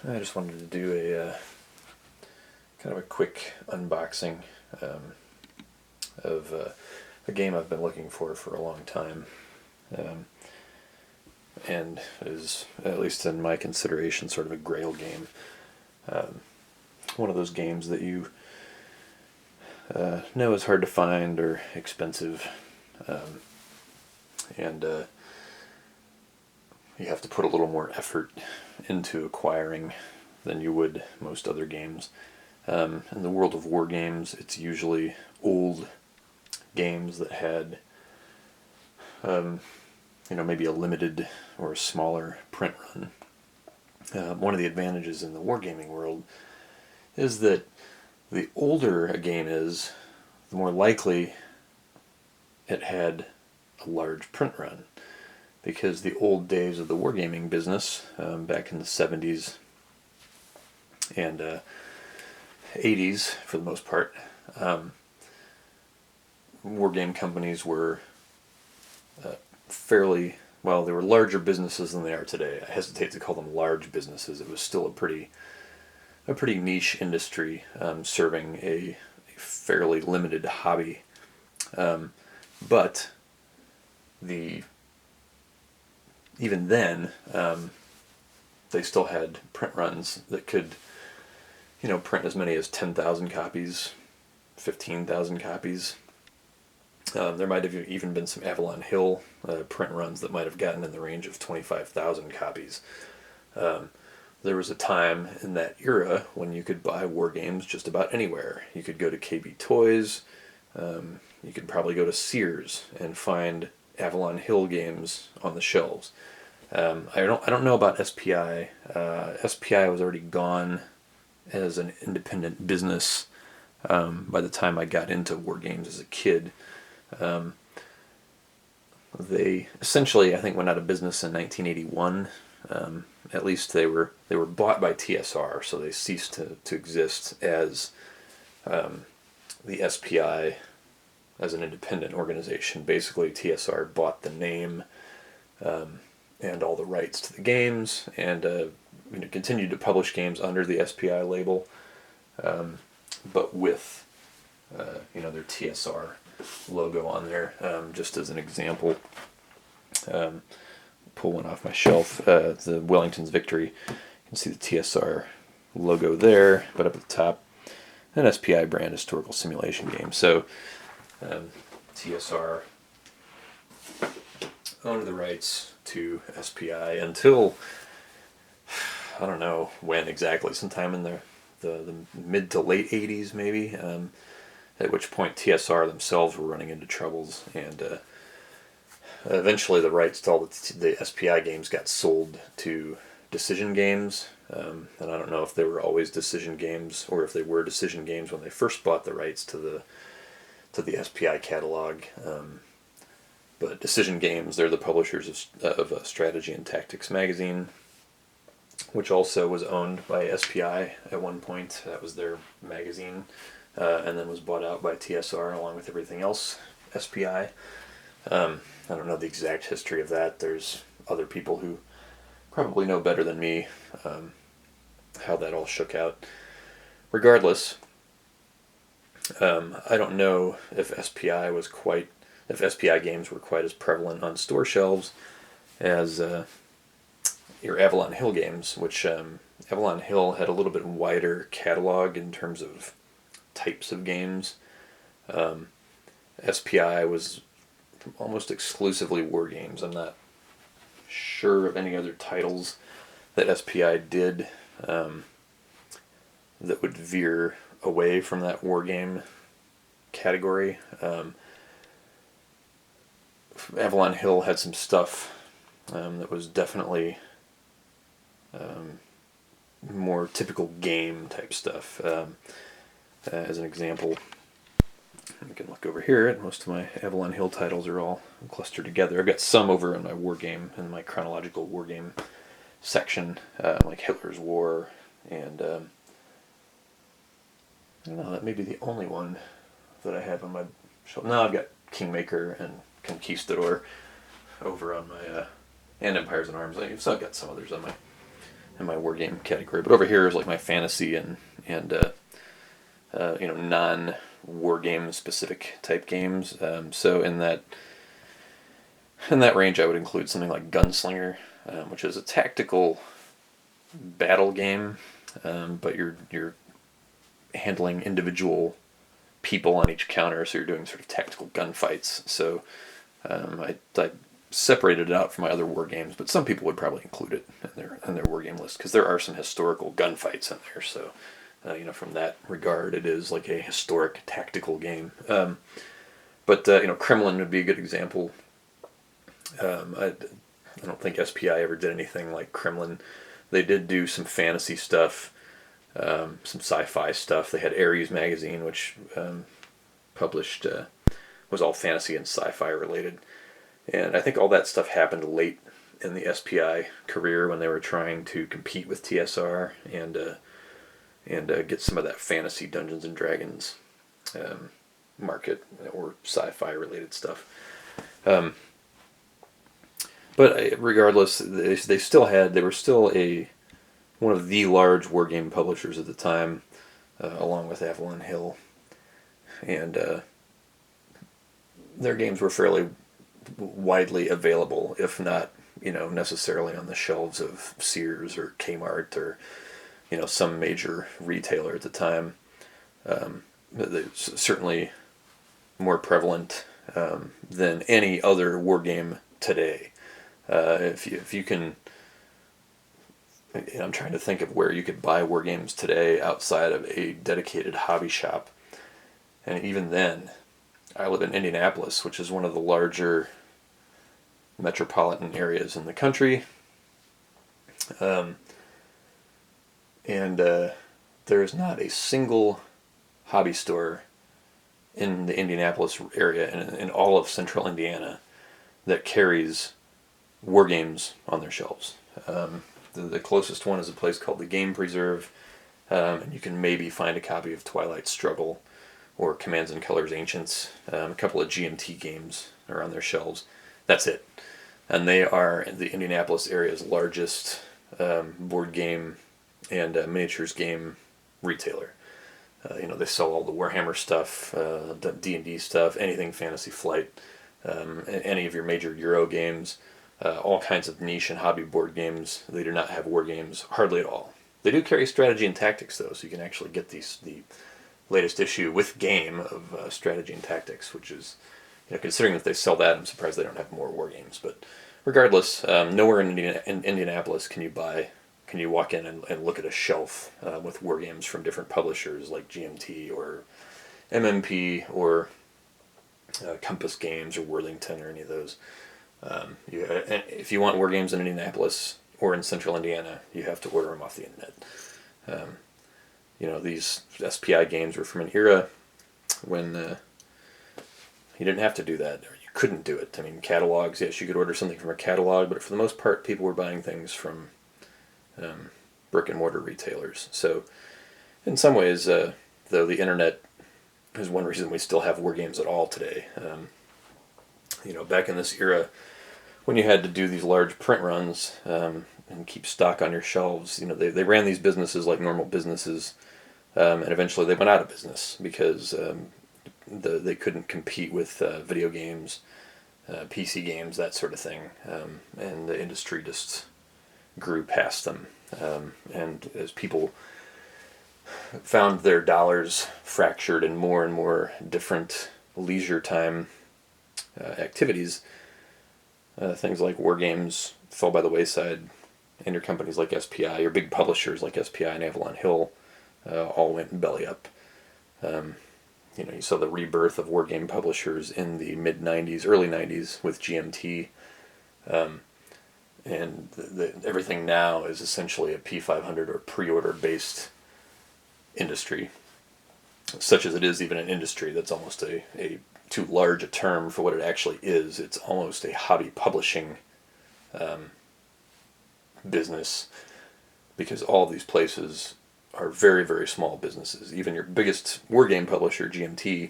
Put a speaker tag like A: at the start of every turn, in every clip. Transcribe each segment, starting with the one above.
A: I just wanted to do a kind of a quick unboxing of a game I've been looking for a long time, and is, at least in my consideration, sort of a grail game. One of those games that you know is hard to find or expensive, and you have to put a little more effort into acquiring than you would most other games. In the world of war games, it's usually old games that had, maybe a limited or a smaller print run. One of the advantages in the wargaming world is that the older a game is, the more likely it had a large print run. Because the old days of the wargaming business, back in the 70s and 80s for the most part, wargame companies were they were larger businesses than they are today. I hesitate to call them large businesses. It was still a pretty niche industry, serving a fairly limited hobby. But even then, they still had print runs that could, print as many as 10,000 copies, 15,000 copies. There might have even been some Avalon Hill print runs that might have gotten in the range of 25,000 copies. There was a time in that era when you could buy war games just about anywhere. You could go to KB Toys. You could probably go to Sears and find Avalon Hill games on the shelves. I don't know about SPI. SPI was already gone as an independent business by the time I got into war games as a kid. They essentially, I think, went out of business in 1981. At least they were bought by TSR, so they ceased to exist as the SPI as an independent organization. Basically, TSR bought the name and all the rights to the games, and continued to publish games under the SPI label, but with their TSR logo on there. Just as an example, pull one off my shelf. The Wellington's Victory. You can see the TSR logo there, but up at the top, an SPI brand historical simulation game. So TSR owned the rights to SPI until, I don't know when exactly, sometime in the mid to late 80s maybe, at which point TSR themselves were running into troubles, and eventually the rights to all the SPI games got sold to Decision Games, and I don't know if they were always Decision Games or if they were Decision Games when they first bought the rights to the SPI catalog. But Decision Games, they're the publishers of Strategy and Tactics magazine, which also was owned by SPI at one point. That was their magazine, and then was bought out by TSR along with everything else SPI. I don't know the exact history of that. There's other people who probably know better than me how that all shook out. Regardless, I don't know if SPI games were quite as prevalent on store shelves as your Avalon Hill games, which Avalon Hill had a little bit wider catalog in terms of types of games. SPI was almost exclusively war games. I'm not sure of any other titles that SPI did that would veer away from that war game category. Avalon Hill had some stuff that was definitely more typical game type stuff. As an example, you can look over here at most of my Avalon Hill titles are all clustered together. I've got some over in my chronological war game section, like Hitler's War, and I don't know, that may be the only one that I have on my shelf. No, I've got Kingmaker and Conquistador over on my and Empires and Arms. So I've got some others on my in my war game category. But over here is like my fantasy and non war game specific type games. So in that range, I would include something like Gunslinger, which is a tactical battle game, but you're handling individual people on each counter, so you're doing sort of tactical gunfights. So I separated it out from my other war games, but some people would probably include it in their war game list because there are some historical gunfights in there. So from that regard, it is like a historic tactical game. But Kremlin would be a good example. I don't think SPI ever did anything like Kremlin. They did do some fantasy stuff, some sci-fi stuff. They had Ares magazine, which published was all fantasy and sci-fi related. And I think all that stuff happened late in the SPI career when they were trying to compete with TSR and get some of that fantasy Dungeons and Dragons market or sci-fi related stuff. But regardless, they were still one of the large wargame publishers at the time, along with Avalon Hill, and their games were fairly widely available, if not necessarily on the shelves of Sears or Kmart or some major retailer at the time. They're certainly more prevalent than any other wargame today. If you can, I'm trying to think of where you could buy war games today outside of a dedicated hobby shop, and even then, I live in Indianapolis, which is one of the larger metropolitan areas in the country, and there is not a single hobby store in the Indianapolis area and in all of central Indiana that carries war games on their shelves. The closest one is a place called the Game Preserve, and you can maybe find a copy of Twilight Struggle or Commands and Colors Ancients. A couple of GMT games are on their shelves. That's it. And they are the Indianapolis area's largest board game and miniatures game retailer. They sell all the Warhammer stuff, D&D stuff, anything Fantasy Flight, any of your major Euro games, all kinds of niche and hobby board games. They do not have war games hardly at all. They do carry strategy and tactics, though, so you can actually get the latest issue with game of strategy and tactics, which is, considering that they sell that, I'm surprised they don't have more war games. But regardless, nowhere in Indianapolis can you walk in and look at a shelf with war games from different publishers like GMT or MMP or Compass Games or Worthington or any of those. If you want war games in Indianapolis or in central Indiana, you have to order them off the internet. These SPI games were from an era when you didn't have to do that, or you couldn't do it. I mean, catalogs, yes, you could order something from a catalog, but for the most part, people were buying things from brick and mortar retailers. So, in some ways, though, the internet is one reason we still have war games at all today. Back in this era, when you had to do these large print runs and keep stock on your shelves, they ran these businesses like normal businesses, and eventually they went out of business because they couldn't compete with video games, PC games, that sort of thing, and the industry just grew past them. And as people found their dollars fractured in more and more different leisure time activities, things like war games fell by the wayside, and your companies like SPI, your big publishers like SPI and Avalon Hill, all went belly up. You saw the rebirth of war game publishers in the mid-90s, early 90s with GMT, and everything now is essentially a P500 or pre-order based industry, such as it is even an industry that's almost a too large a term for what it actually is. It's almost a hobby publishing business, because all these places are very, very small businesses. Even your biggest wargame publisher, GMT,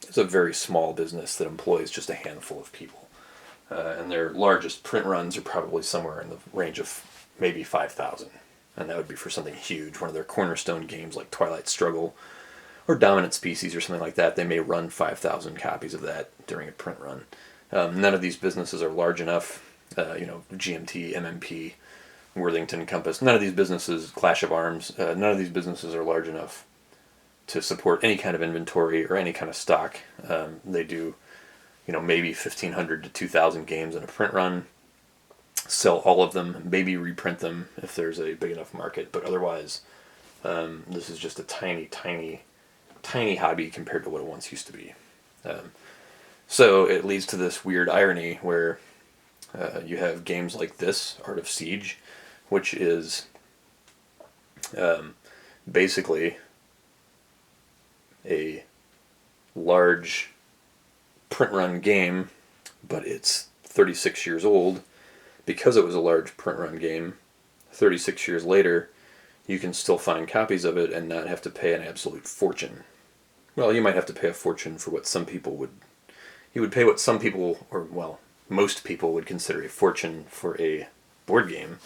A: is a very small business that employs just a handful of people. And their largest print runs are probably somewhere in the range of maybe 5,000. and that would be for something huge, one of their cornerstone games like Twilight Struggle or Dominant Species or something like that. They may run 5,000 copies of that during a print run. None of these businesses are large enough, GMT, MMP, Worthington Compass, none of these businesses, Clash of Arms, none of these businesses are large enough to support any kind of inventory or any kind of stock. They do, maybe 1,500 to 2,000 games in a print run, sell all of them, maybe reprint them if there's a big enough market, but otherwise, this is just a tiny, tiny, tiny hobby compared to what it once used to be. So it leads to this weird irony where you have games like this, Art of Siege, which is basically a large print run game, but it's 36 years old. Because it was a large print run game, 36 years later, you can still find copies of it and not have to pay an absolute fortune. Well, you might have to pay a fortune for what some people would... You would pay what some people, or, well, most people would consider a fortune for a board game.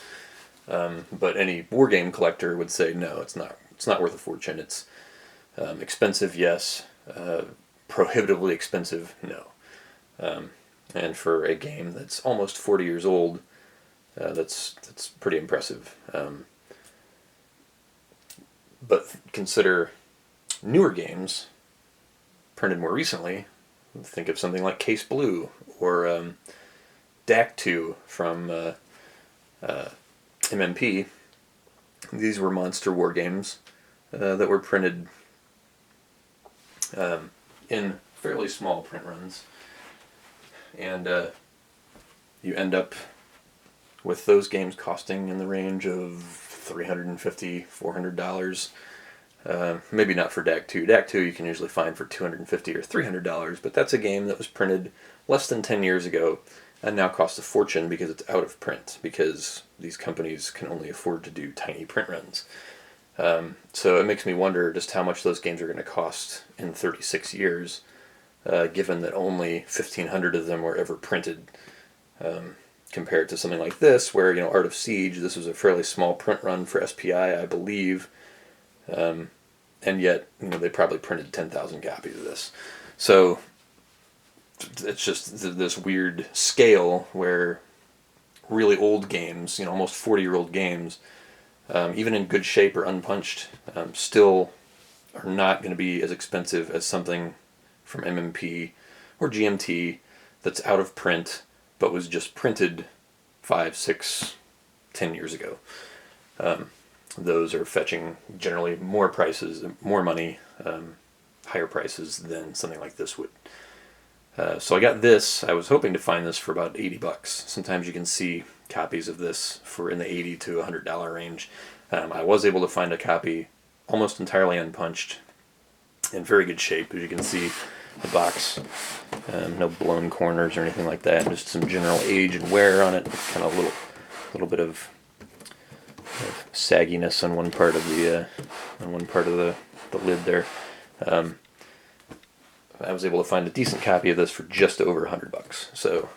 A: But any board game collector would say, no, it's not worth a fortune. It's expensive, yes. Prohibitively expensive, no. And for a game that's almost 40 years old, that's pretty impressive. But consider newer games printed more recently. Think of something like Case Blue or DAC 2 from MMP. These were monster war games that were printed in fairly small print runs. And you end up with those games costing in the range of $350, $400. Maybe not for DAC 2. DAC 2 you can usually find for $250 or $300, but that's a game that was printed less than 10 years ago and now costs a fortune because it's out of print, because these companies can only afford to do tiny print runs. So it makes me wonder just how much those games are going to cost in 36 years, given that only 1,500 of them were ever printed, compared to something like this, where, Art of Siege, this was a fairly small print run for SPI, I believe, and yet, they probably printed 10,000 copies of this. So it's just this weird scale where really old games, almost 40-year-old games, even in good shape or unpunched, still are not going to be as expensive as something from MMP or GMT that's out of print but was just printed 5, 6, 10 years ago. Those are fetching generally more prices, more money, higher prices than something like this would. So I got this. I was hoping to find this for about $80. Sometimes you can see copies of this for in the $80 to $100 range. I was able to find a copy almost entirely unpunched, in very good shape, as you can see. The box, no blown corners or anything like that. Just some general age and wear on it. Kind of a little bit of sagginess on one part of the lid there. I was able to find a decent copy of this for just over $100. So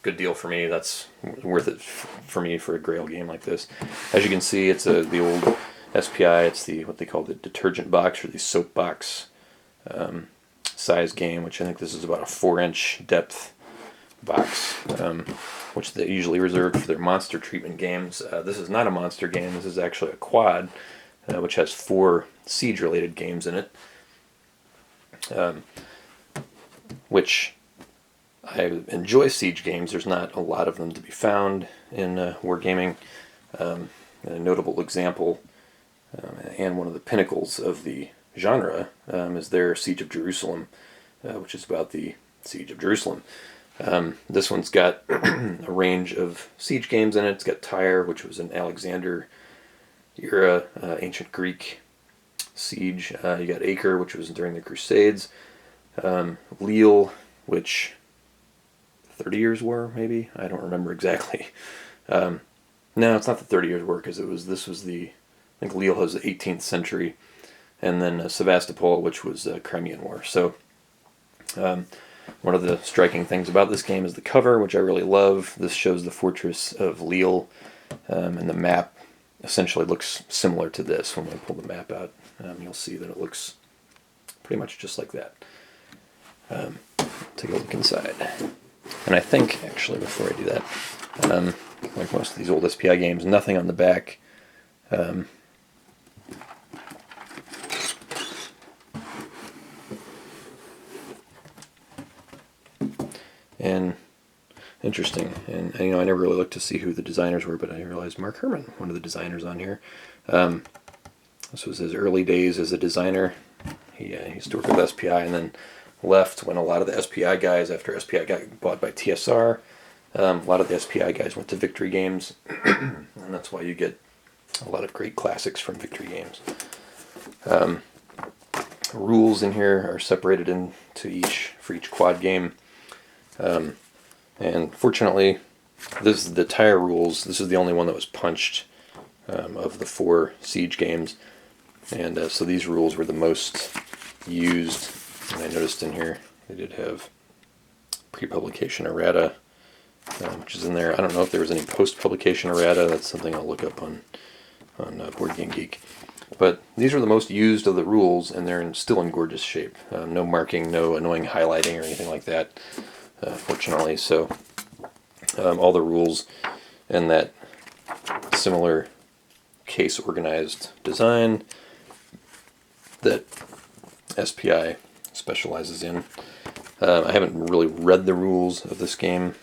A: good deal for me. That's worth it for me for a Grail game like this. As you can see, it's the old SPI. It's what they call the detergent box, or the soap box size game, which I think this is about a 4-inch depth box, which they usually reserve for their monster treatment games. This is not a monster game. This is actually a quad, which has 4 siege-related games in it, which I enjoy siege games. There's not a lot of them to be found in wargaming. A notable example, and one of the pinnacles of the genre, is their Siege of Jerusalem, which is about the Siege of Jerusalem. This one's got a range of siege games in it. It's got Tyre, which was an Alexander era, ancient Greek siege. You got Acre, which was during the Crusades. Lille, which 30 Years' War, maybe? I don't remember exactly. No, it's not the 30 Years' War, because I think Lille was the 18th century. And then Sevastopol, which was the Crimean War. So one of the striking things about this game is the cover, which I really love. This shows the fortress of Lille, and the map essentially looks similar to this. When I pull the map out, you'll see that it looks pretty much just like that. Take a look inside. And I think, actually, before I do that, like most of these old SPI games, nothing on the back. And interesting, and I never really looked to see who the designers were, but I realized Mark Herman, one of the designers on here. This was his early days as a designer. He used to work with SPI and then left when a lot of the SPI guys, after SPI got bought by TSR, a lot of the SPI guys went to Victory Games, and that's why you get a lot of great classics from Victory Games. Rules in here are separated into for each quad game. And fortunately, this is the tire rules. This is the only one that was punched of the 4 Siege games. And so these rules were the most used. And I noticed in here they did have pre-publication errata, which is in there. I don't know if there was any post-publication errata. That's something I'll look up on Board Game Geek. But these are the most used of the rules, and they're still in gorgeous shape. No marking, no annoying highlighting or anything like that, fortunately. So all the rules and that similar case organized design that SPI specializes in. I haven't really read the rules of this game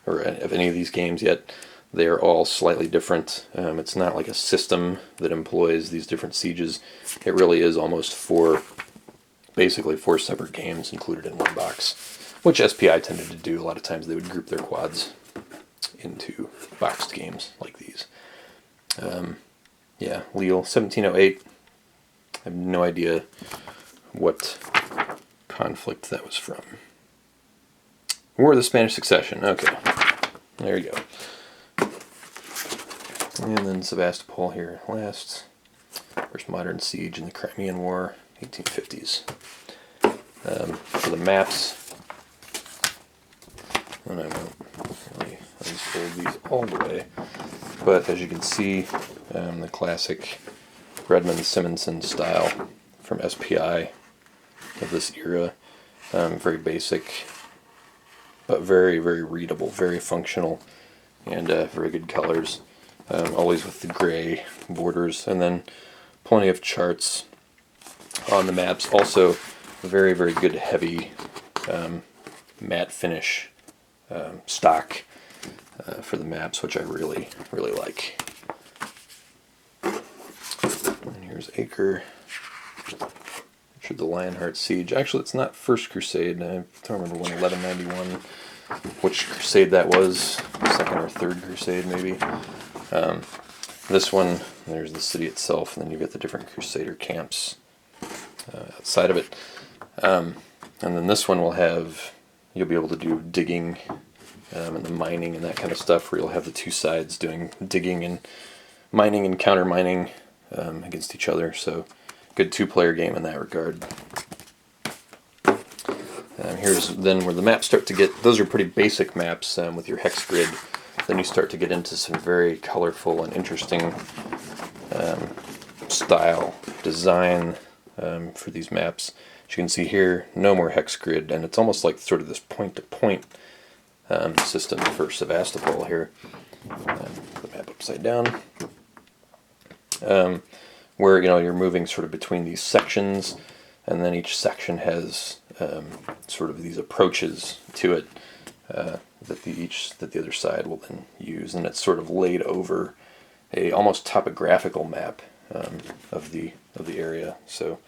A: or of any of these games yet. They are all slightly different. It's not like a system that employs these different sieges. It really is almost basically 4 separate games included in one box, which SPI tended to do. A lot of times they would group their quads into boxed games like these. Yeah, Leela, 1708. I have no idea what conflict that was from. War of the Spanish Succession. Okay, there you go. And then Sevastopol here last. First modern siege in the Crimean War, 1850s. For the maps, and I won't really unfold these all the way, but as you can see, the classic Redmond Simonson style from SPI of this era. Very basic, but very, very readable, very functional, and very good colors. Always with the gray borders, and then plenty of charts on the maps. Also, very, very good heavy matte finish stock for the maps, which I really, really like. And here's Acre, Richard the Lionheart Siege. Actually, it's not First Crusade. I don't remember when 1191, which crusade that was. Second or Third Crusade, maybe. This one, there's the city itself, and then you get the different Crusader camps outside of it. And then this one will have, you'll be able to do digging and the mining and that kind of stuff, where you'll have the 2 sides doing digging and mining and counter mining against each other. So good 2-player game in that regard. Here's then where the maps start to get, those are pretty basic maps with your hex grid. Then you start to get into some very colorful and interesting style design for these maps. As you can see here, no more hex grid, and it's almost like sort of this point-to-point system for Sevastopol here. The map upside down, where you're moving sort of between these sections, and then each section has sort of these approaches to it that the other side will then use, and it's sort of laid over a almost topographical map of the area. So,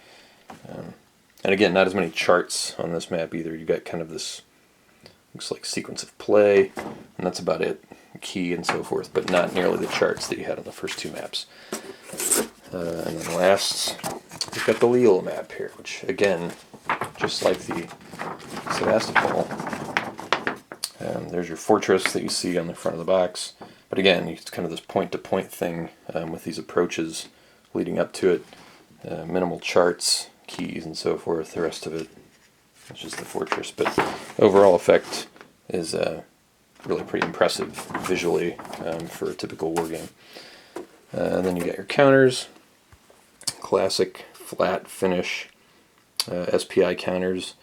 A: and again, not as many charts on this map either. You got kind of this, looks like sequence of play, and that's about it, key and so forth, but not nearly the charts that you had on the first 2 maps. And then last, we've got the Leela Map here, which again, just like the Sevastopol, there's your fortress that you see on the front of the box. But again, it's kind of this point-to-point thing with these approaches leading up to it. Minimal charts, keys, and so forth. The rest of it is just the fortress. But overall effect is really pretty impressive visually for a typical war game. And then you got your counters, classic flat finish SPI counters.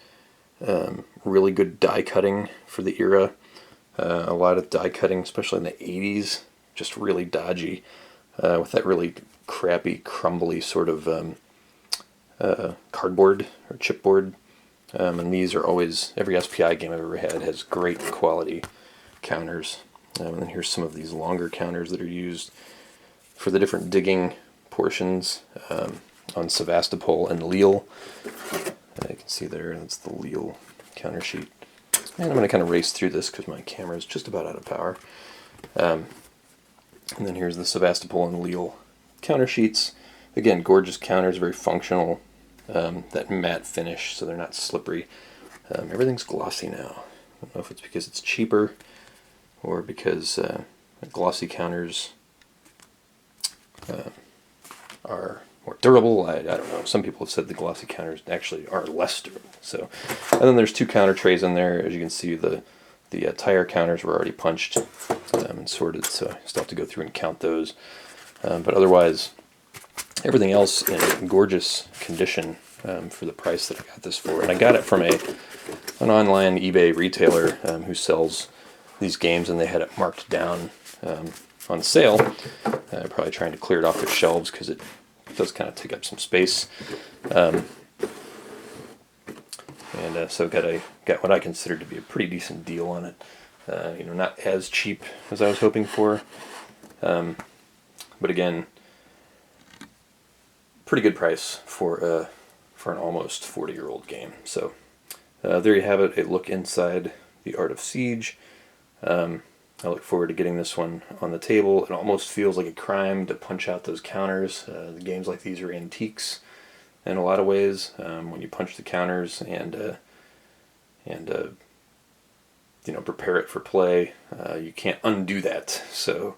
A: Really good die cutting for the era. A lot of die cutting, especially in the 80s, just really dodgy, with that really crappy, crumbly sort of cardboard or chipboard. And these are always, every SPI game I've ever had has great quality counters. And then here's some of these longer counters that are used for the different digging portions on Sevastopol and Lille. You can see there, that's the Lille counter sheet. And I'm going to kind of race through this because my camera is just about out of power. And then here's the Sevastopol and Lille counter sheets. Again, gorgeous counters, very functional. That matte finish, so they're not slippery. Everything's glossy now. I don't know if it's because it's cheaper or because glossy counters are more durable. I don't know. Some people have said the glossy counters actually are less durable. So, and then there's two counter trays in there. As you can see, the tire counters were already punched and sorted, so I still have to go through and count those. But otherwise, everything else in gorgeous condition for the price that I got this for. And I got it from an online eBay retailer who sells these games, and they had it marked down on sale. Probably trying to clear it off their shelves because it does kind of take up some space. So got what I considered to be a pretty decent deal on it. Not as cheap as I was hoping for, but again, pretty good price for an almost 40-year-old game. So there you have it, a look inside the Art of Siege. I look forward to getting this one on the table. It almost feels like a crime to punch out those counters. The games like these are antiques in a lot of ways. When you punch the counters and prepare it for play, you can't undo that. So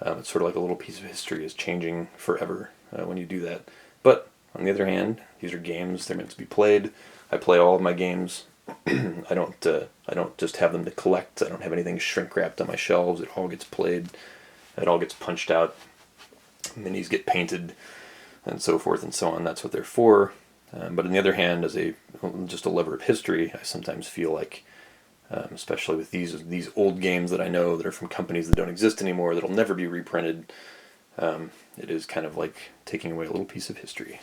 A: it's sort of like a little piece of history is changing forever when you do that. But on the other hand, these are games, they're meant to be played. I play all of my games. I don't just have them to collect. I don't have anything shrink wrapped on my shelves. It all gets played. It all gets punched out. Minis get painted and so forth and so on. That's what they're for. But on the other hand, as just a lover of history, I sometimes feel like, especially with these old games that I know that are from companies that don't exist anymore, that'll never be reprinted, it is kind of like taking away a little piece of history.